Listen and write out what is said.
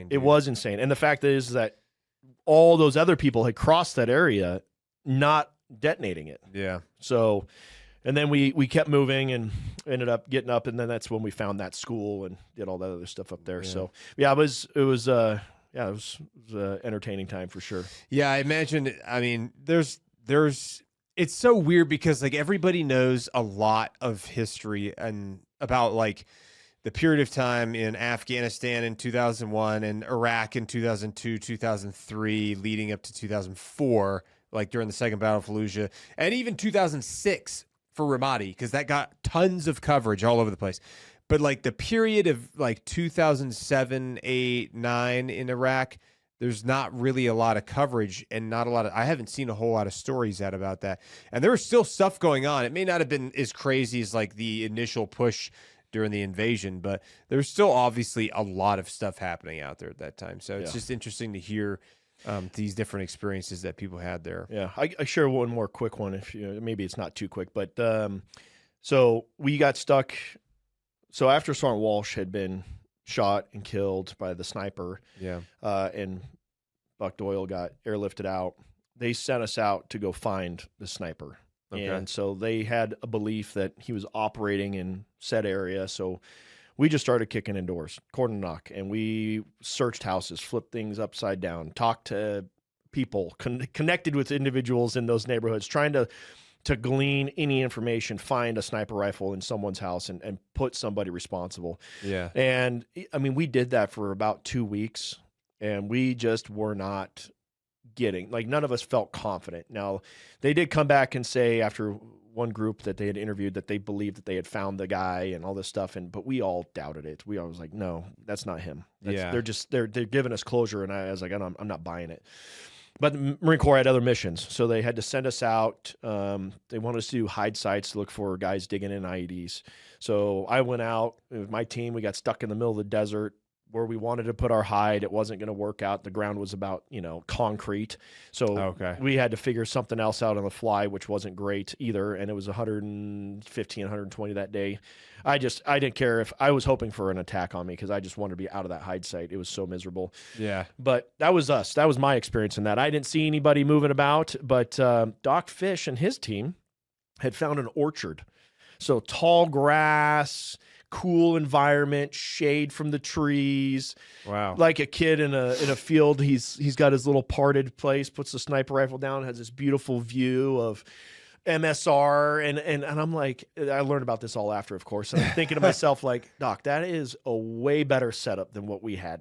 Dude. It was insane. And the fact is that all those other people had crossed that area, not detonating it. Yeah. So, and then we kept moving and ended up getting up, and then that's when we found that school and did all that other stuff up there. Yeah. So yeah, it was an entertaining time for sure. Yeah, I imagine. I mean, there's. It's so weird because like everybody knows a lot of history and about like the period of time in Afghanistan in 2001 and Iraq in 2002, 2003, leading up to 2004, like during the Second Battle of Fallujah, and even 2006 for Ramadi, because that got tons of coverage all over the place. But like the period of like 2007, 8, 9 in Iraq, there's not really a lot of coverage and not a lot of, I haven't seen a whole lot of stories out about that. And there was still stuff going on. It may not have been as crazy as like the initial push during the invasion, but there's still obviously a lot of stuff happening out there at that time. So it's just interesting to hear these different experiences that people had there. Yeah, I share one more quick one. If maybe it's not too quick, but so we got stuck. So after Sergeant Walsh had been shot and killed by the sniper, and Buck Doyle got airlifted out, they sent us out to go find the sniper. Okay. And so they had a belief that he was operating in said area. So we just started kicking in doors, cordon knock, and we searched houses, flipped things upside down, talked to people, connected with individuals in those neighborhoods, trying to glean any information, find a sniper rifle in someone's house and put somebody responsible. Yeah. And I mean, we did that for about 2 weeks, and we just were not getting, like, none of us felt confident. Now, they did come back and say after one group that they had interviewed that they believed that they had found the guy and all this stuff, but we all doubted it. We all was like, no, that's not him. They're giving us closure, and I was like, I'm not buying it. But the Marine Corps had other missions, so they had to send us out. They wanted us to do hide sites to look for guys digging in IEDs. So I went out with my team. We got stuck in the middle of the desert where we wanted to put our hide. It wasn't going to work out. The ground was about, concrete. So we had to figure something else out on the fly, which wasn't great either. And it was 115, 120 that day. I didn't care if I was hoping for an attack on me because I just wanted to be out of that hide site. It was so miserable. Yeah. But that was us. That was my experience in that. I didn't see anybody moving about, but Doc Fish and his team had found an orchard. So tall grass, cool environment, shade from the trees. Wow. Like a kid in a field, he's got his little parted place, puts the sniper rifle down, has this beautiful view of MSR, and I'm like, I learned about this all after, of course, and I'm thinking to myself, like, Doc, that is a way better setup than what we had.